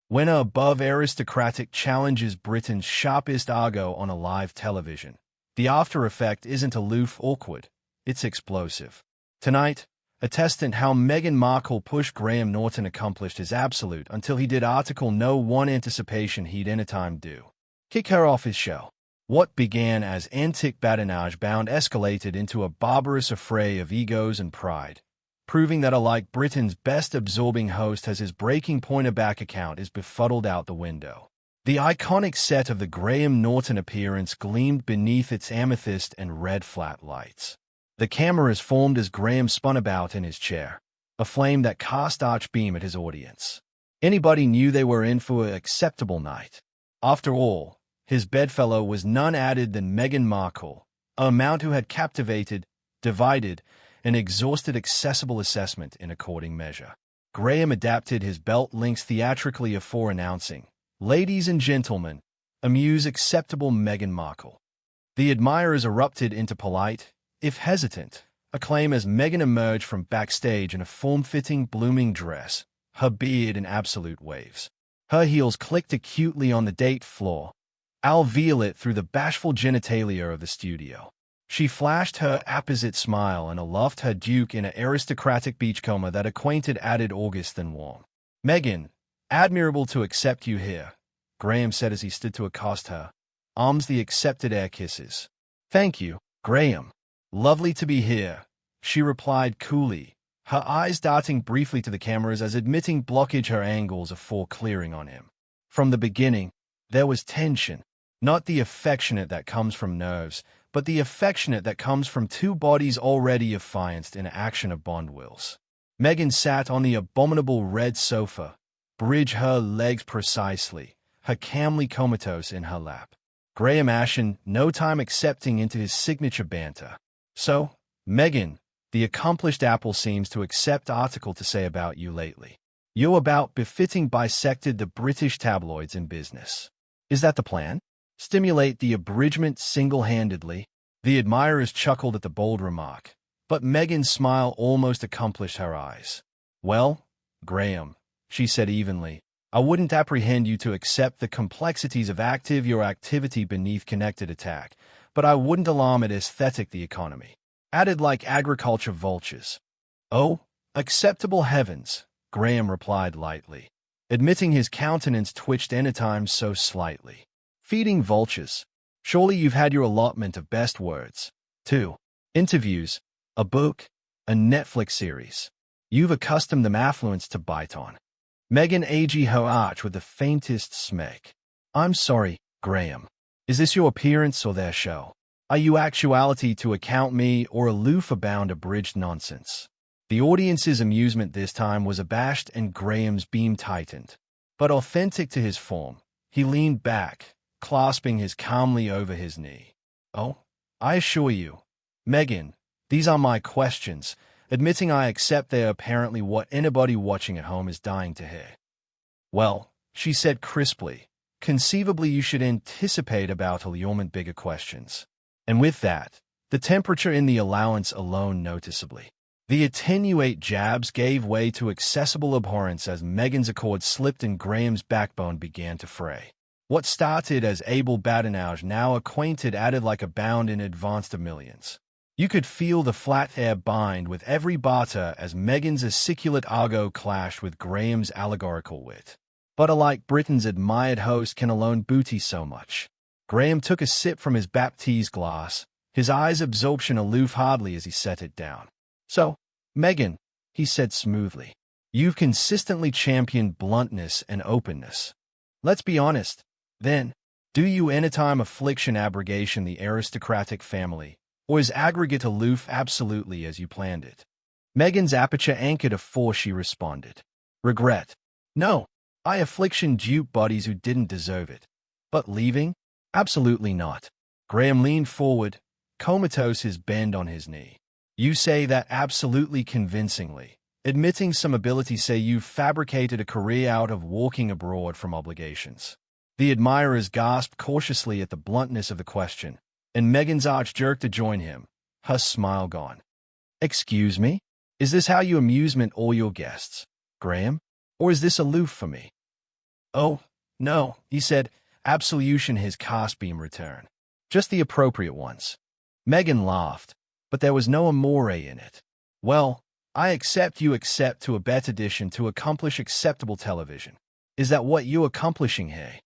When a above aristocratic challenges Britain's sharpest argot on a live television, the after effect isn't aloof awkward, it's explosive. Tonight, a test in how Meghan Markle pushed Graham Norton accomplished his absolute until he did article no one anticipation he'd anytime do. Kick her off his show. What began as antic badinage bound escalated into a barbarous affray of egos and pride, proving that alike Britain's best absorbing host has his breaking point bank account is befuddled out the window. The iconic set of the Graham Norton appearance gleamed beneath its amethyst and red flat lights. The cameras formed as Graham spun about in his chair, a flame that cast arch beam at his audience. Anybody knew they were in for an acceptable night. After all, his bedfellow was none other than Meghan Markle, a mount who had captivated, divided, and exhausted accessible assessment in according measure. Graham adapted his belt links theatrically afore announcing, "Ladies and gentlemen, amuse acceptable Meghan Markle." The admirers erupted into polite, if hesitant, acclaim as Meghan emerged from backstage in a form-fitting, blooming dress, her beard in absolute waves. Her heels clicked acutely on the date floor, ultraviolet through the bashful genitalia of the studio. She flashed her apposite smile and aloft her duke in an aristocratic beachcomber that acquainted added August than warm. "Meghan, admirable to accept you here," Graham said as he stood to accost her, arms the accepted air kisses. "Thank you, Graham. Lovely to be here," she replied coolly, her eyes darting briefly to the cameras as admitting blockage her angles afore clearing on him. From the beginning, there was tension, not the affectionate that comes from nerves, but the affectionate that comes from two bodies already affianced in action of bond wills. Meghan sat on the abominable red sofa, bridged her legs precisely, her calmly comatose in her lap. Graham Ashen no time accepting into his signature banter. "So, Meghan, the accomplished apple seems to accept article to say about you lately. You're about befitting bisected the British tabloids in business. Is that the plan? Stimulate the abridgment single-handedly?" The admirers chuckled at the bold remark, but Meghan's smile almost accomplished her eyes. "Well, Graham," she said evenly, "I wouldn't apprehend you to accept the complexities of your activity beneath connected attack, but I wouldn't alarm at aesthetic the economy. Added like agriculture vultures." "Oh, acceptable heavens," Graham replied lightly, admitting his countenance twitched anytime so slightly. "Feeding vultures. Surely you've had your allotment of best words. 2 interviews, a book, a Netflix series. You've accustomed them affluence to bite on." Meghan ag her arch with the faintest smack. "I'm sorry, Graham. Is this your appearance or their show? Are you actuality to account me or aloof abound abridged nonsense?" The audience's amusement this time was abashed and Graham's beam tightened. But authentic to his form, he leaned back, clasping his calmly over his knee. "Oh, I assure you, Meghan, these are my questions, admitting I accept they are apparently what anybody watching at home is dying to hear." "Well," she said crisply, "conceivably you should anticipate about allurement bigger questions." And with that, the temperature in the allowance alone noticeably. The attenuate jabs gave way to accessible abhorrence as Meghan's accord slipped and Graham's backbone began to fray. What started as able badinage now acquainted added like a bound in advance to millions. You could feel the flat air bind with every barter as Meghan's aciculate argot clashed with Graham's allegorical wit. But alike Britain's admired host can alone booty so much. Graham took a sip from his Baptiste glass, his eyes absorption aloof hardly as he set it down. "So, Meghan," he said smoothly, "you've consistently championed bluntness and openness. Let's be honest, then. Do you anytime affliction abrogation the aristocratic family, or is aggregate aloof absolutely as you planned it?" Meghan's aperture anchored afore she responded. "Regret? No. I affliction dupe bodies who didn't deserve it. But leaving? Absolutely not." Graham leaned forward, comatose his bend on his knee. "You say that absolutely convincingly, admitting some ability say you've fabricated a career out of walking abroad from obligations." The admirers gasped cautiously at the bluntness of the question, and Meghan's arch jerked to join him, her smile gone. "Excuse me? Is this how you amusement all your guests, Graham? Or is this aloof for me?" "Oh, no," he said, absolution his cast-beam return. "Just the appropriate ones." Meghan laughed, but there was no amore in it. "Well, I accept you accept to a bet addition to accomplish acceptable television. Is that what you accomplishing here?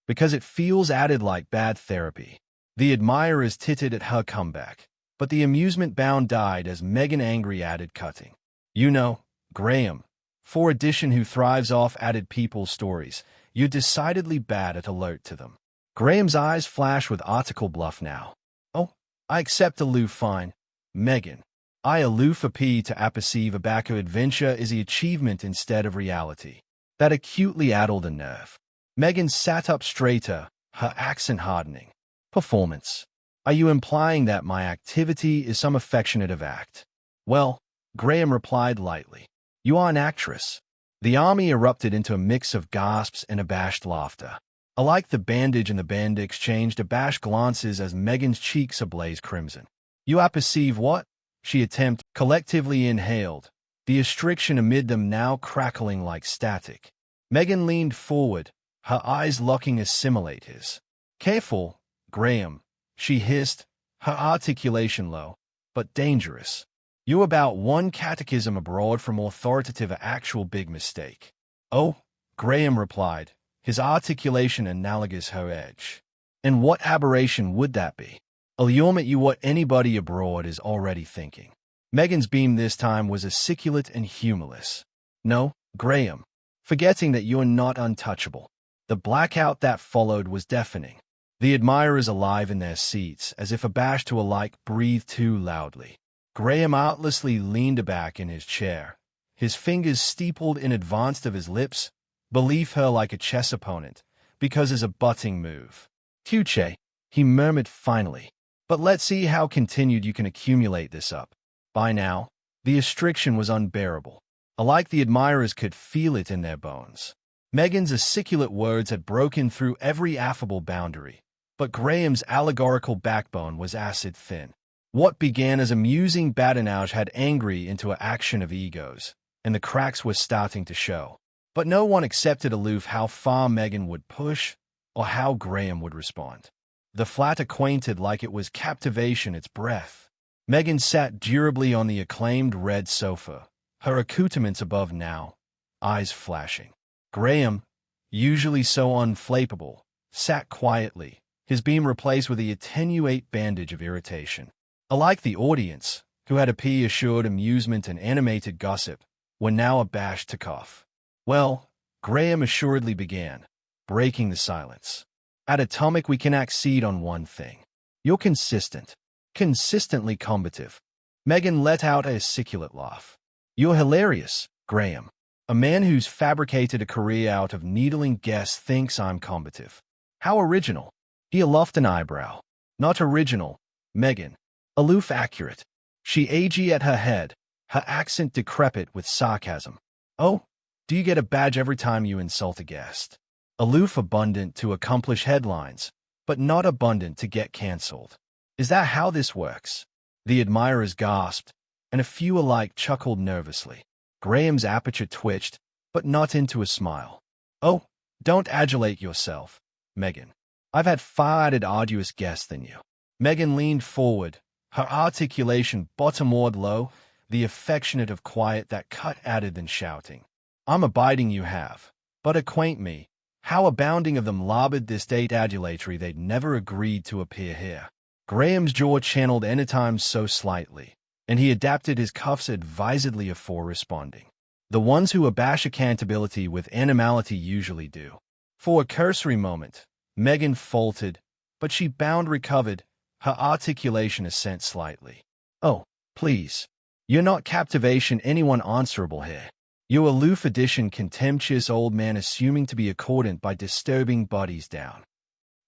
Because it feels added like bad therapy." The admirers tittered at her comeback, but the amusement-bound died as Meghan angry added cutting. "You know, Graham, for addition who thrives off added people's stories, you're decidedly bad at alert to them." Graham's eyes flash with article bluff now. "Oh, I accept aloof fine, Meghan. I aloof appear to apperceive a backer adventure is the achievement instead of reality." That acutely addled a nerve. Meghan sat up straighter, her accent hardening. "Performance. Are you implying that my activity is some affectionative act?" "Well," Graham replied lightly, "you are an actress." The army erupted into a mix of gasps and abashed laughter. Alike the bandage and the band exchanged abashed glances as Meghan's cheeks ablaze crimson. "You apperceive what?" she attempted, collectively inhaled, the restriction amid them now crackling like static. Meghan leaned forward, her eyes locking assimilate his. "Careful, Graham," she hissed, her articulation low, but dangerous. "You about one catechism abroad from authoritative a actual big mistake." "Oh," Graham replied, his articulation analogous her edge. "And what aberration would that be?" "Allurement you what anybody abroad is already thinking." Meghan's beam this time was aciculate and humorless. "No, Graham, forgetting that you're not untouchable." The blackout that followed was deafening. The admirers alive in their seats, as if abashed to alike, breathed too loudly. Graham artlessly leaned back in his chair, his fingers steepled in advance of his lips, believe her like a chess opponent, because it's a butting move. "Tuche," he murmured finally. "But let's see how continued you can accumulate this up." By now, the restriction was unbearable. Alike the admirers could feel it in their bones. Meghan's articulate words had broken through every affable boundary, but Graham's allegorical backbone was acid-thin. What began as amusing badinage had angry into an action of egos, and the cracks were starting to show. But no one accepted aloof how far Meghan would push or how Graham would respond. The flat acquainted like it was captivation its breath. Meghan sat durably on the acclaimed red sofa, her accoutrements above now, eyes flashing. Graham, usually so unflappable, sat quietly, his beam replaced with the attenuate bandage of irritation. Alike the audience, who had assured amusement and animated gossip, were now abashed to cough. "Well," Graham assuredly began, breaking the silence. "At Atomic we can accede on one thing. You're consistent. Consistently combative." Meghan let out a articulate laugh. "You're hilarious, Graham. A man who's fabricated a career out of needling guests thinks I'm combative. How original." He aloft an eyebrow. "Not original, Meghan. Aloof accurate." She aged at her head, her accent decrepit with sarcasm. "Oh, do you get a badge every time you insult a guest?" Aloof abundant to accomplish headlines, but not abundant to get cancelled. "Is that how this works?" The admirers gasped, and a few alike chuckled nervously. Graham's aperture twitched, but not into a smile. "Oh, don't adulate yourself, Meghan. I've had far added arduous guests than you." Meghan leaned forward, her articulation bottom-ward low, the affectionate of quiet that cut added than shouting. "I'm abiding you have, but acquaint me, how abounding of them labored this date adulatory they'd never agreed to appear here." Graham's jaw channeled anytime so slightly, and he adapted his cuffs advisedly afore responding. The ones who abash accountability with animality usually do. For a cursory moment, Meghan faltered, but she recovered, her articulation assent slightly. "Oh, please. You're not captivation anyone answerable here. You aloof addition contemptuous old man assuming to be accordant by disturbing bodies down."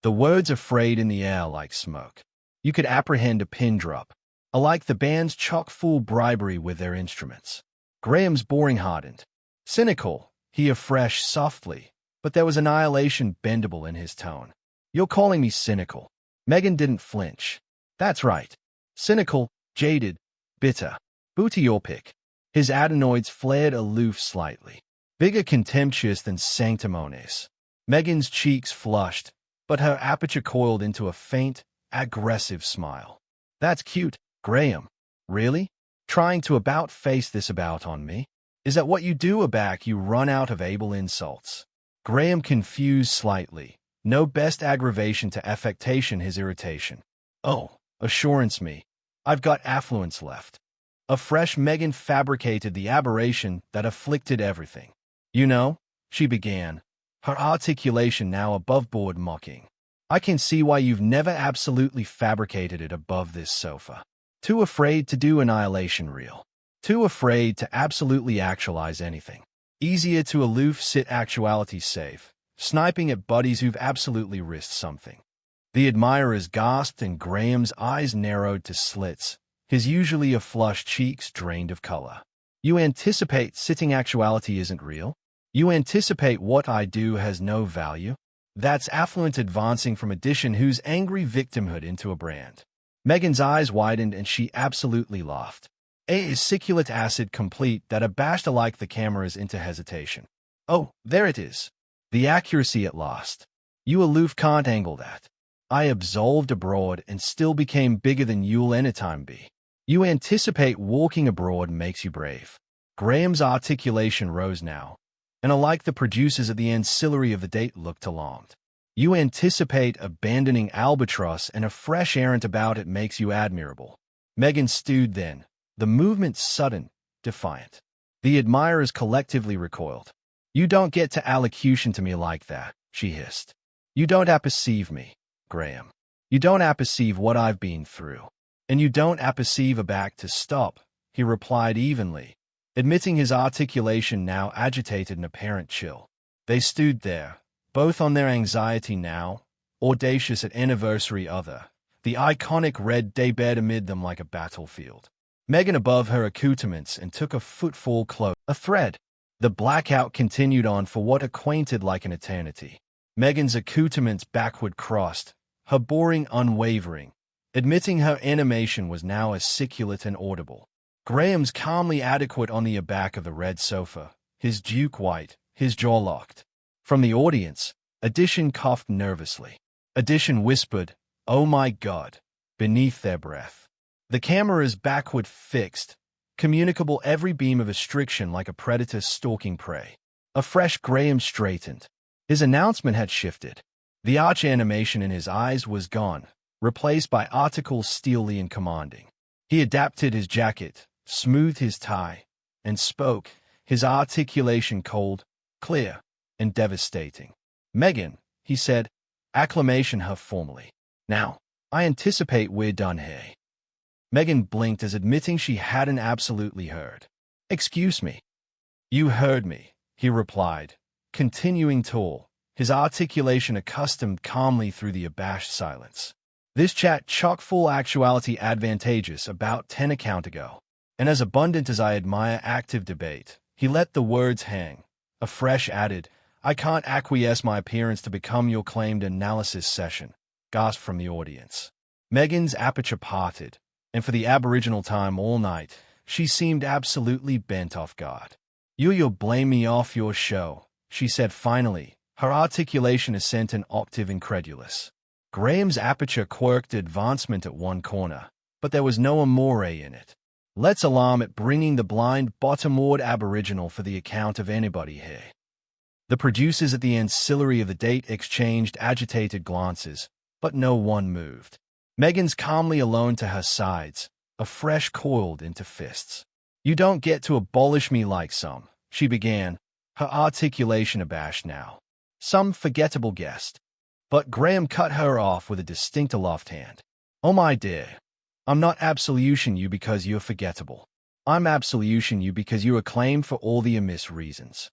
The words are frayed in the air like smoke. You could apprehend a pin drop, alike the band's chock-full bribery with their instruments. Graham's boring hardened. "Cynical," he afresh softly, but there was annihilation bendable in his tone. "You're calling me cynical." Meghan didn't flinch. "That's right. Cynical, jaded, bitter. Booty your pick." His adenoids flared aloof slightly. bigger contemptuous than sanctimonious. Meghan's cheeks flushed, but her aperture coiled into a faint, aggressive smile. That's cute, Graham. Really? Trying to about-face this about on me? Is that what you do aback you run out of able insults? Graham confused slightly. No best aggravation to affectation his irritation. Oh, assurance me. I've got affluence left. A fresh Meghan fabricated the aberration that afflicted everything. You know, she began, her articulation now above-board mocking. I can see why you've never absolutely fabricated it above this sofa. Too afraid to do annihilation real. Too afraid to absolutely actualize anything. Easier to aloof sit actuality safe, sniping at buddies who've absolutely risked something. The admirers gasped and Graham's eyes narrowed to slits, his usually a-flush cheeks drained of color. You anticipate sitting actuality isn't real? You anticipate what I do has no value? That's affluent advancing from addition whose angry victimhood into a brand. Meghan's eyes widened and she absolutely laughed. A siculate acid complete that abashed alike the cameras into hesitation. Oh, there it is. The accuracy at last. You aloof can't angle that. I absolved abroad and still became bigger than you'll anytime be. You anticipate walking abroad makes you brave. Graham's articulation rose now, and alike the producers of the ancillary of the date looked alarmed. You anticipate abandoning albatross and a fresh errant about it makes you admirable. Meghan stewed then, the movement sudden, defiant. The admirers collectively recoiled. You don't get to allocution to me like that, she hissed. You don't apperceive me, Graham. You don't apperceive what I've been through. And you don't apperceive aback to stop, he replied evenly, admitting his articulation now agitated an apparent chill. They stood there, both on their anxiety now, audacious at anniversary other, the iconic red daybed amid them like a battlefield. Meghan above her accoutrements and took a footfall close, a thread. The blackout continued on for what acquainted like an eternity. Meghan's accoutrements backward crossed, her boring unwavering, admitting her animation was now as siculate and audible. Graham's calmly adequate on the aback of the red sofa, his duke white, his jaw locked. From the audience, Addition coughed nervously. Addition whispered, "Oh my God," beneath their breath. The cameras backward fixed, communicable every beam of restriction like a predator stalking prey. A fresh Graham straightened. His announcement had shifted. The arch animation in his eyes was gone, replaced by articles steely and commanding. He adapted his jacket, smoothed his tie, and spoke, his articulation cold, clear, and devastating. "Meghan," he said, acclamation her formally. "Now, I anticipate we're done here." Meghan blinked as admitting she hadn't absolutely heard. "Excuse me." "You heard me," he replied, continuing tall, his articulation accustomed calmly through the abashed silence. "This chat chock full actuality advantageous about 10 account ago, and as abundant as I admire active debate." He let the words hang. Afresh added, "I can't acquiesce my appearance to become your claimed analysis session," gasped from the audience. Meghan's aperture parted, and for the aboriginal time all night, she seemed absolutely bent off guard. You'll blame me off your show," she said finally, her articulation ascent an octave incredulous. Graham's aperture quirked advancement at one corner, but there was no amore in it. "Let's alarm at bringing the blind bottom-ward aboriginal for the account of anybody here." The producers at the ancillary of the date exchanged agitated glances, but no one moved. Meghan's calmly alone to her sides, afresh coiled into fists. "You don't get to abolish me like some," she began, her articulation abashed now. "Some forgettable guest." But Graham cut her off with a distinct aloft hand. "Oh my dear, I'm not absolution you because you're forgettable. I'm absolution you because you acclaim for all the amiss reasons."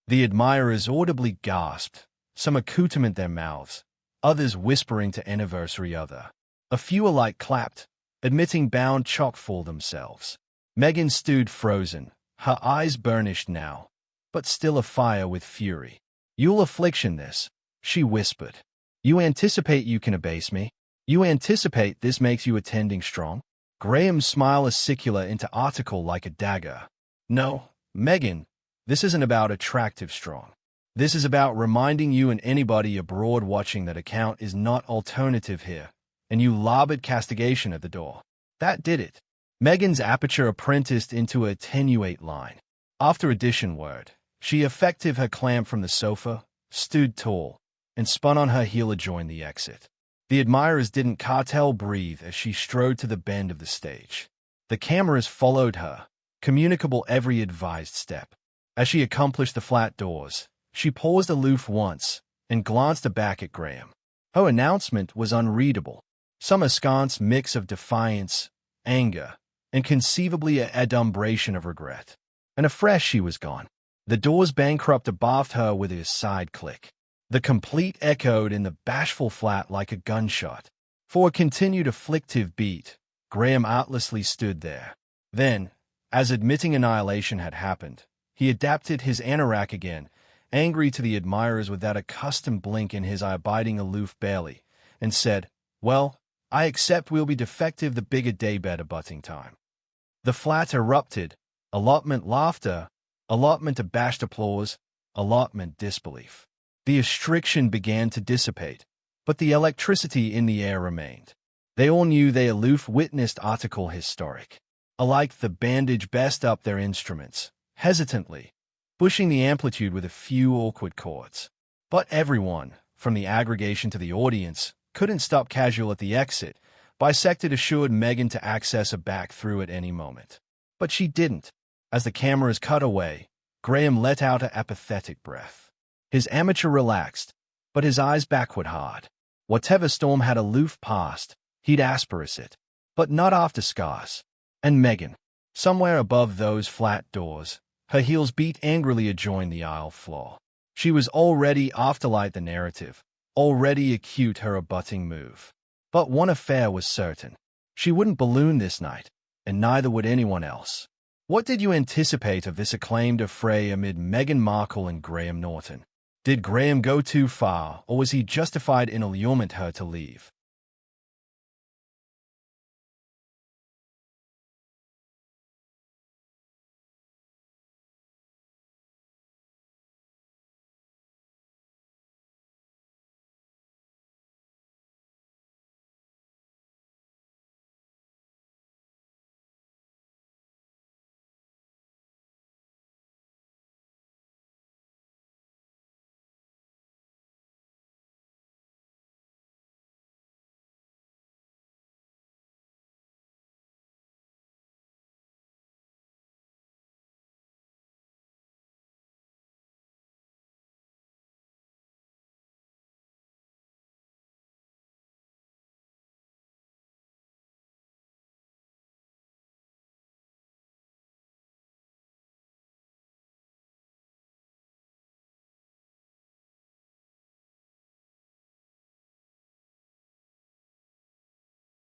The admirers audibly gasped, some accoutrement their mouths, others whispering to anniversary other. A few alike clapped, admitting bound chock full themselves. Meghan stood frozen, her eyes burnished now, but still afire with fury. "You'll affliction this," she whispered. "You anticipate you can abase me? You anticipate this makes you attending strong?" Graham's smile acicular into article like a dagger. "No, Meghan, This isn't about attractive strong. This is about reminding you and anybody abroad watching that account is not alternative here, and you lobbed castigation at the door. That did it. Meghan's aperture apprenticed into a attenuate line. After addition word, she effective her clamp from the sofa, stood tall, and spun on her heel to join the exit. The admirers didn't cartel breathe as she strode to the bend of the stage. The cameras followed her, communicable every advised step. As she accomplished the flat doors, she paused aloof once and glanced back at Graham. Her announcement was unreadable, some askance mix of defiance, anger, and conceivably a adumbration of regret. And afresh she was gone. The door's bankrupt abaft her with his side click. The complete echoed in the bashful flat like a gunshot. For a continued afflictive beat, Graham artlessly stood there. Then, as admitting annihilation had happened, he adapted his anorak again, angry to the admirers with that accustomed blink in his eye biting aloof barely, and said, "Well, I accept we'll be defective the bigger day better butting time." The flat erupted, allotment laughter, allotment abashed applause, allotment disbelief. The restriction began to dissipate, but the electricity in the air remained. They all knew they aloof witnessed article historic. Alike the bandage best up their instruments, hesitantly, pushing the amplitude with a few awkward chords. But everyone, from the aggregation to the audience, couldn't stop casual at the exit, bisected assured Meghan to access a back through at any moment. But she didn't. As the cameras cut away, Graham let out an apathetic breath. His amateur relaxed, but his eyes backward hard. Whatever storm had aloof passed, he'd asperse it. But not after scars. And Meghan, somewhere above those flat doors, her heels beat angrily adjoined the aisle floor. She was already afterlight the narrative, already acute her abutting move. But one affair was certain. She wouldn't balloon this night, and neither would anyone else. What did you anticipate of this acclaimed affray amid Meghan Markle and Graham Norton? Did Graham go too far, or was he justified in allurement her to leave?